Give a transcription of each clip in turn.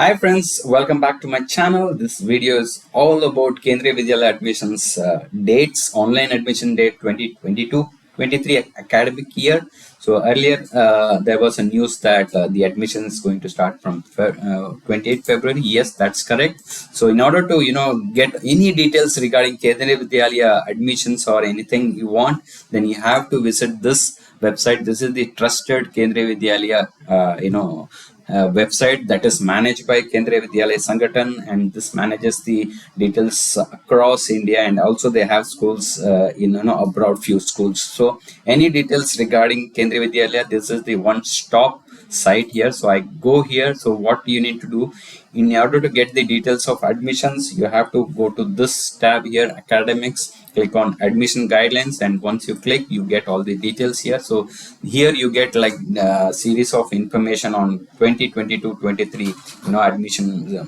Hi friends, welcome back to my channel. This video is all about Kendriya Vidyalaya admissions dates, online admission date 2022-23 academic year. So earlier there was a news that the admission is going to start from 28th February. Yes, that's correct. So in order to get any details regarding Kendriya Vidyalaya admissions or anything you want, then you have to visit this website. This is the trusted Kendriya Vidyalaya website that is managed by Kendriya Vidyalaya Sangathan, and this manages the details across India, and also they have schools in abroad, few schools. So any details regarding Kendriya Vidyalaya, this is the one stop site here. So I go here. So what you need to do in order to get the details of admissions, you have to go to this tab here, academics, click on admission guidelines, and once you click, you get all the details here. So here you get like series of information on 2022-23 admission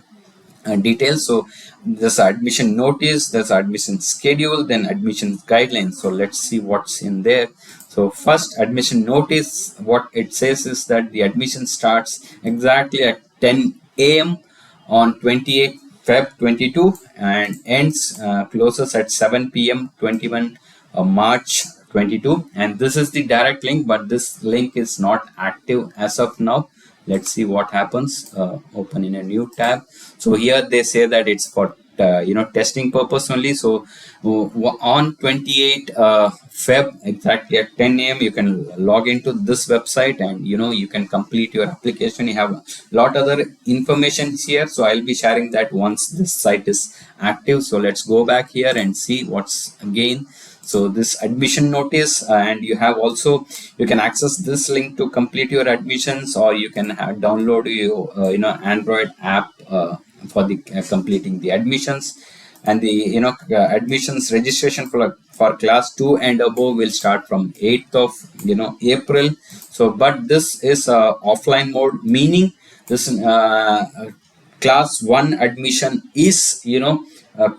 details. So there's admission notice, there's admission schedule, then admission guidelines. So let's see what's in there. So first, admission notice, what it says is that the admission starts exactly at 10 a.m. on 28 Feb 22 and ends closes at 7 p.m. 21 March 22, and this is the direct link, but this link is not active as of now. Let's see what happens. Open in a new tab. So here they say that it's for testing purpose only. So on 28 Feb exactly at 10 a.m. you can log into this website, and you can complete your application. You have a lot other information here, so I'll be sharing that once this site is active. So let's go back here and see what's again. So this admission notice, and you can access this link to complete your admissions, or you can download your Android app for the completing the admissions. And the admissions registration for class 2 and above will start from 8th of April. So but this is offline mode, meaning this class 1 admission is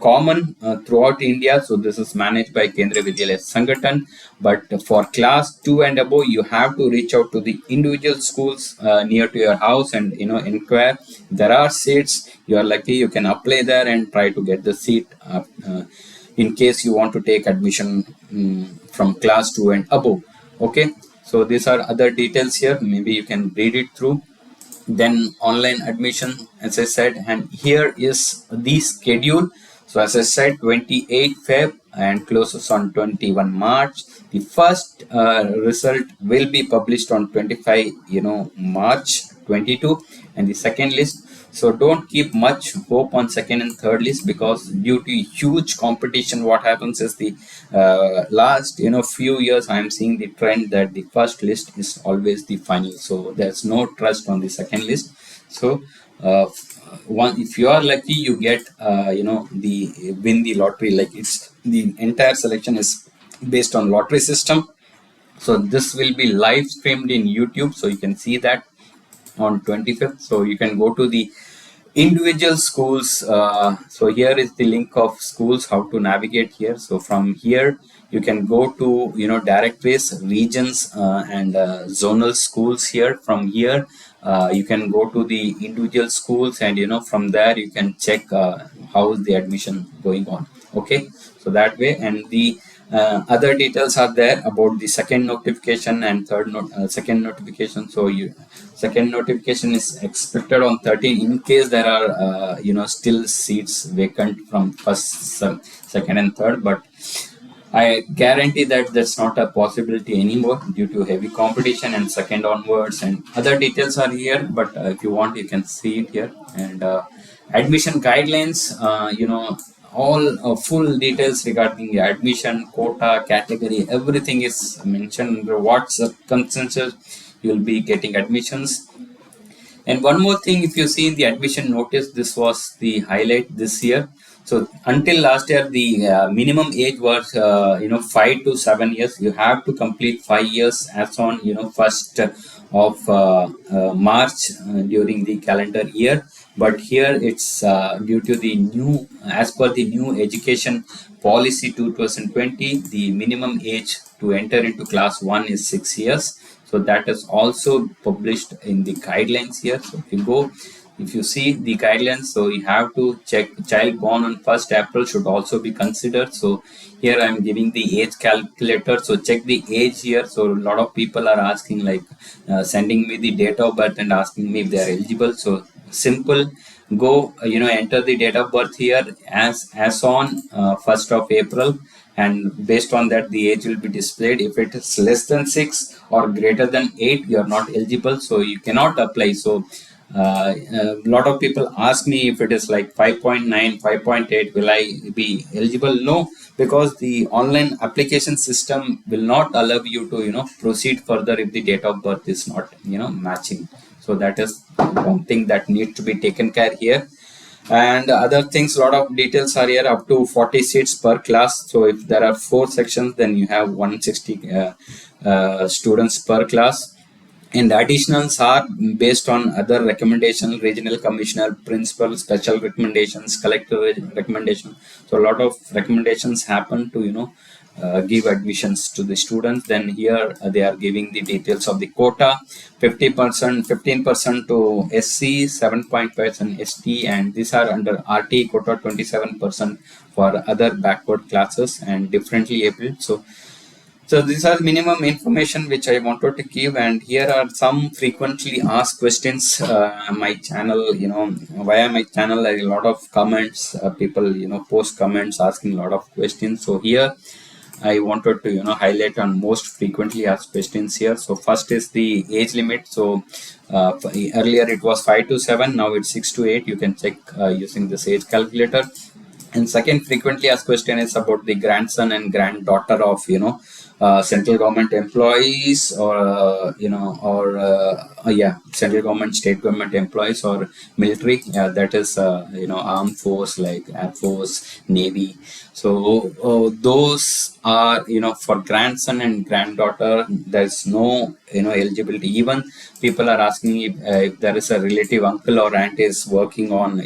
common throughout India. So this is managed by Kendriya Vidyalaya Sangathan. But for class 2 and above, you have to reach out to the individual schools near to your house and inquire. There are seats. You are lucky, you can apply there and try to get the seat in case you want to take admission from class 2 and above. Okay, so these are other details here. Maybe you can read it through. Then online admission, as I said, and here is the schedule. So as I said, 28 Feb and closes on 21 March. The first result will be published on 25 March 22, and the second list. So don't keep much hope on second and third list, because due to huge competition, what happens is the last few years I am seeing the trend that the first list is always the final. So there's no trust on the second list. So if you are lucky, you get the win the lottery. Like it's the entire selection is based on lottery system. So this will be live streamed in YouTube, so you can see that on 25th. So you can go to the individual schools. So here is the link of schools, how to navigate here. So from here you can go to directories, regions, and zonal schools. Here from here you can go to the individual schools, and from there you can check how is the admission going on. Okay, so that way. And the other details are there about the second notification and second notification. So second notification is expected on 13 in case there are still seats vacant from first, second and third, but I guarantee that that's not a possibility anymore due to heavy competition and second onwards. And other details are here, but if you want, you can see it here. And admission guidelines, all full details regarding the admission, quota, category, everything is mentioned under what circumstances you'll be getting admissions. And one more thing, if you see in the admission notice, this was the highlight this year. So until last year, the minimum age was 5 to 7 years. You have to complete 5 years as on first of March during the calendar year. But here it's due to the new, as per the new education policy 2020, the minimum age to enter into class 1 is 6 years. So that is also published in the guidelines here. So if you go, if you see the guidelines, so you have to check child born on 1st April should also be considered. So here I am giving the age calculator. So check the age here. So a lot of people are asking, like sending me the date of birth and asking me if they are eligible. So simple, go enter the date of birth here as on 1st of April, and based on that the age will be displayed. If it is less than 6 or greater than 8, you are not eligible, so you cannot apply. So a lot of people ask me, if it is like 5.9, 5.8, will I be eligible? No, because the online application system will not allow you to proceed further if the date of birth is not matching. So that is one thing that needs to be taken care here. And other things, a lot of details are here. Up to 40 seats per class. So if there are 4 sections, then you have 160 students per class. And additionals are based on other recommendations: regional commissioner, principal, special recommendations, collector recommendation. So a lot of recommendations happen to give admissions to the students. Then here they are giving the details of the quota: 50%, 15% to SC, 7.5% ST, and these are under RT quota, 27% for other backward classes and differently abled. So these are minimum information which I wanted to give, and here are some frequently asked questions. My channel, via my channel, a lot of comments. People, post comments asking a lot of questions. So here, I wanted to highlight on most frequently asked questions here. So first is the age limit. So earlier it was 5 to 7, now it's 6 to 8. You can check using this age calculator. And second frequently asked question is about the grandson and granddaughter of central government employees, or central government, state government employees, or military. That is armed force like Air Force, Navy. So those are for grandson and granddaughter, there's no eligibility. Even people are asking if there is a relative uncle or aunt is working on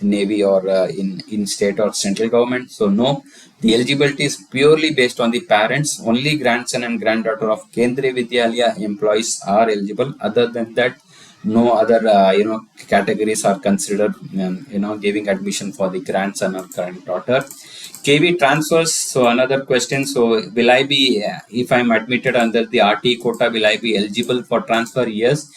Navy or in state or central government. So no, the eligibility is purely based on the parents. Only grandson and granddaughter of Kendriya Vidyalaya employees are eligible. Other than that, no other categories are considered giving admission for the grandson or granddaughter. KV transfers. So another question. So will I be, if I'm admitted under the RT quota, will I be eligible for transfer? Yes.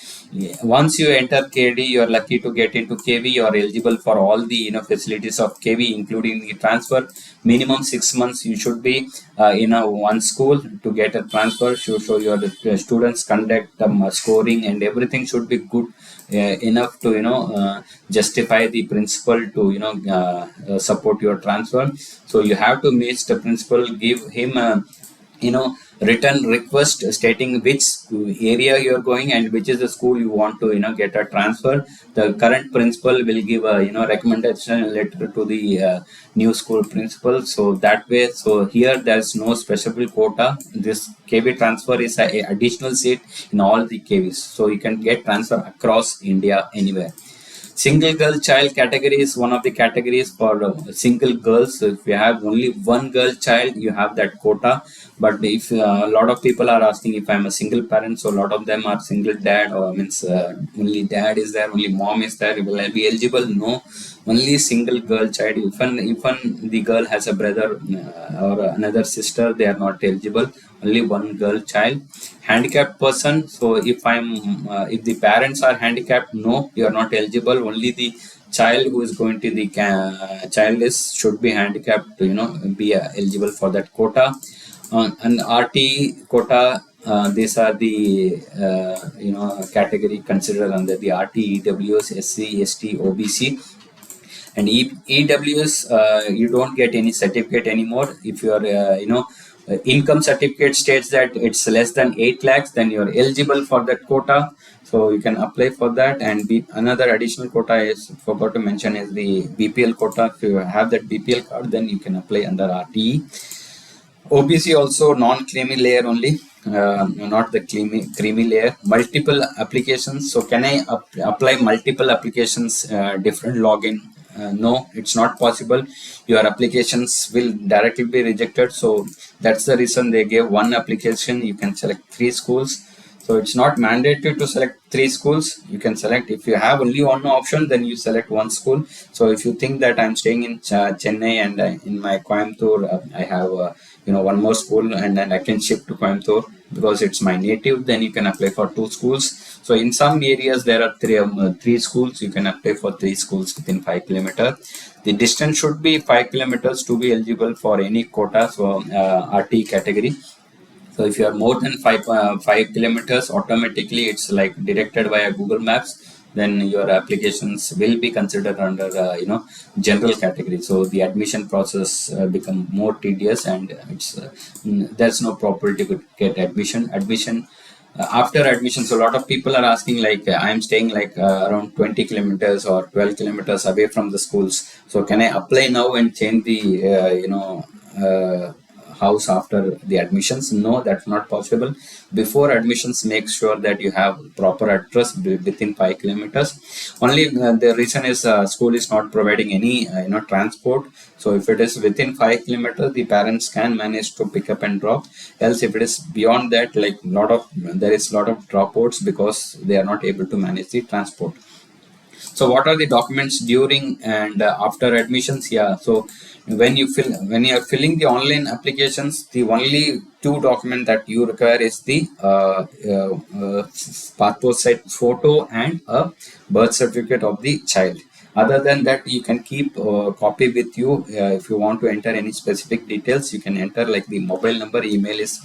Once you enter KD, you are lucky to get into KV. You are eligible for all the facilities of KV, including the transfer. Minimum 6 months you should be in one school to get a transfer. So your students conduct scoring and everything should be good enough to justify the principal to support your transfer. So you have to meet the principal, give him a written request stating which area you are going and which is the school you want to get a transfer. The current principal will give a recommendation letter to the new school principal. So that way, so here there's no special quota. This KV transfer is a additional seat in all the KVs, so you can get transfer across India anywhere. Single girl child category is one of the categories for single girls. So if you have only one girl child, you have that quota. But if a lot of people are asking if I'm a single parent, so a lot of them are single dad, or means only dad is there, only mom is there, will I be eligible? No, only single girl child. Even the girl has a brother or another sister, they are not eligible. Only one girl child. Handicapped person. So if if the parents are handicapped, no, you are not eligible. Only the child who is going to the child list should be handicapped to be eligible for that quota. And RT quota, these are the category considered under the RT, EWS, SC, ST, OBC. And EWS, you don't get any certificate anymore. If your income certificate states that it's less than 8 lakhs, then you're eligible for that quota. So you can apply for that. And another additional quota is forgot to mention is the BPL quota. If you have that BPL card, then you can apply under RTE. OBC also non-creamy layer only, not the creamy layer. Multiple applications. So can I apply multiple applications, different login? No, it's not possible. Your applications will directly be rejected. So that's the reason they gave one application. You can select 3 schools. So it's not mandatory to select three schools. You can select, if you have only one option, then you select one school. So if you think that I'm staying in Chennai, and in my Coimbatore I have one more school, and then I can shift to Coimbatore because it's my native, then you can apply for two schools. So in some areas there are three schools. You can apply for three schools within 5 kilometers. The distance should be 5 kilometers to be eligible for any quota, so RT category. So if you are more than 5 kilometers, automatically it's like directed via Google Maps. Then your applications will be considered under general category. So the admission process become more tedious, and there's no probability to get admission. After admission, so a lot of people are asking, like, I'm staying like around 20 kilometers or 12 kilometers away from the schools. So can I apply now and change the house after the admissions? No, that's not possible. Before admissions, make sure that you have proper address within 5 kilometers. Only the reason is school is not providing any transport. So if it is within 5 kilometers, the parents can manage to pick up and drop. Else, if it is beyond that, like there is lot of dropouts because they are not able to manage the transport. So what are the documents during and after admissions? Yeah, so when you are filling the online applications, the only two documents that you require is the passport size photo and a birth certificate of the child. Other than that, you can keep a copy with you. If you want to enter any specific details, you can enter, like the mobile number, email is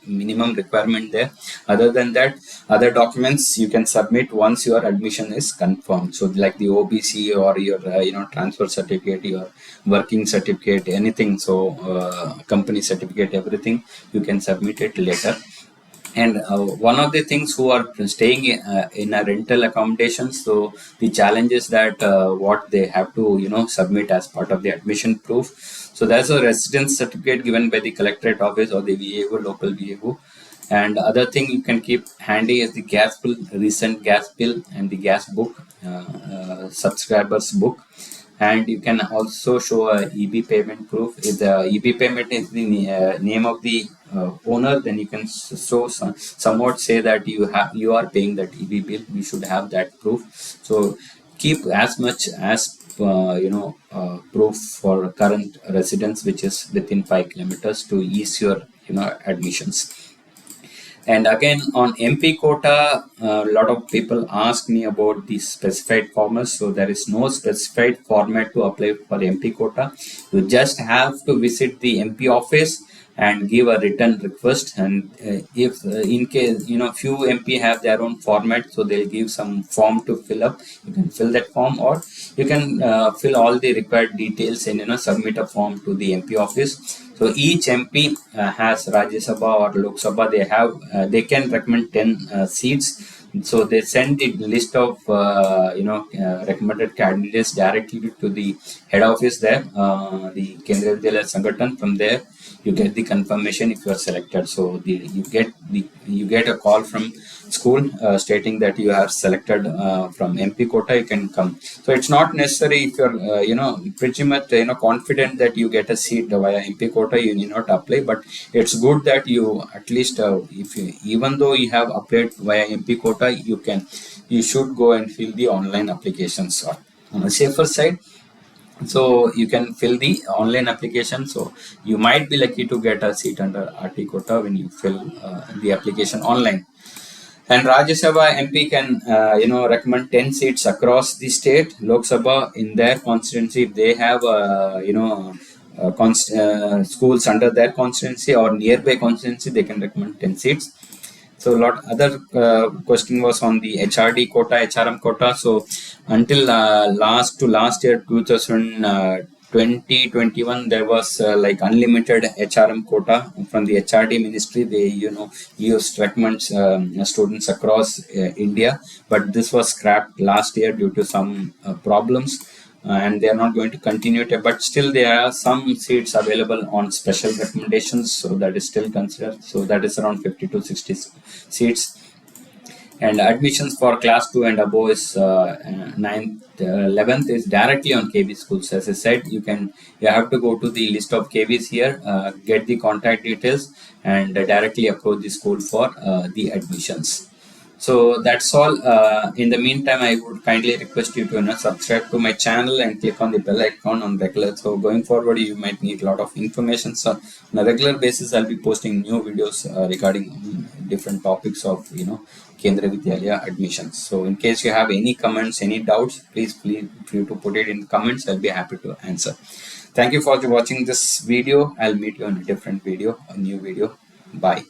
minimum requirement there. Other than that, other documents you can submit once your admission is confirmed. So like the OBC or your transfer certificate, your working certificate, anything. So company certificate, everything you can submit it later. And one of the things who are staying in a rental accommodation, so the challenge is that what they have to submit as part of the admission proof. So there's a residence certificate given by the collectorate office or the VAO, local VAO. And other thing you can keep handy is the gas bill, recent gas bill, and the gas book, subscribers book. And you can also show a EB payment proof. If the EB payment is the name of the owner, then you can show somewhat say that you are paying that EB bill. We should have that proof. So keep as much as proof for current residence, which is within 5 kilometers, to ease your admissions. And again, on MP quota, a lot of people ask me about the specified formats. So there is no specified format to apply for MP quota. You just have to visit the MP office and give a written request. And if in case few MP have their own format, so they'll give some form to fill up. You can fill that form, or you can fill all the required details and submit a form to the MP office. So each MP has Rajya Sabha or Lok Sabha. They can recommend 10 seats. So they send the list of recommended candidates directly to the head office there, the Kendriya Vidyalaya Sangathan. From there, you get the confirmation if you are selected. So you get a call from school stating that you are selected from MP quota. You can come. So it's not necessary if you're pretty much confident that you get a seat via MP quota, you need not apply. But it's good that you at least even though you have applied via MP quota, you should go and fill the online applications on a safer side. So you can fill the online application. So you might be lucky to get a seat under RT quota when you fill the application online. And Rajya Sabha MP can recommend 10 seats across the state. Lok Sabha, in their constituency, if they have schools under their constituency or nearby constituency, they can recommend 10 seats. So other question was on the HRD quota, HRM quota. So until last year, 2021, there was like unlimited HRM quota from the HRD ministry. They used recommend students across India, but this was scrapped last year due to some problems. And they are not going to continue it, but still there are some seats available on special recommendations, so that is still considered. So that is around 50 to 60 seats. And admissions for class 2 and above is 9th 11th is directly on KB schools. As I said, you have to go to the list of KVs here, get the contact details, and directly approach the school for the admissions. So that's all. In the meantime, I would kindly request you to subscribe to my channel and click on the bell icon on regular. So going forward, you might need a lot of information. So on a regular basis, I'll be posting new videos regarding different topics of Kendriya Vidyalaya admissions. So in case you have any comments, any doubts, please feel free to put it in comments. I'll be happy to answer. Thank you for watching this video. I'll meet you on a different video, a new video. Bye.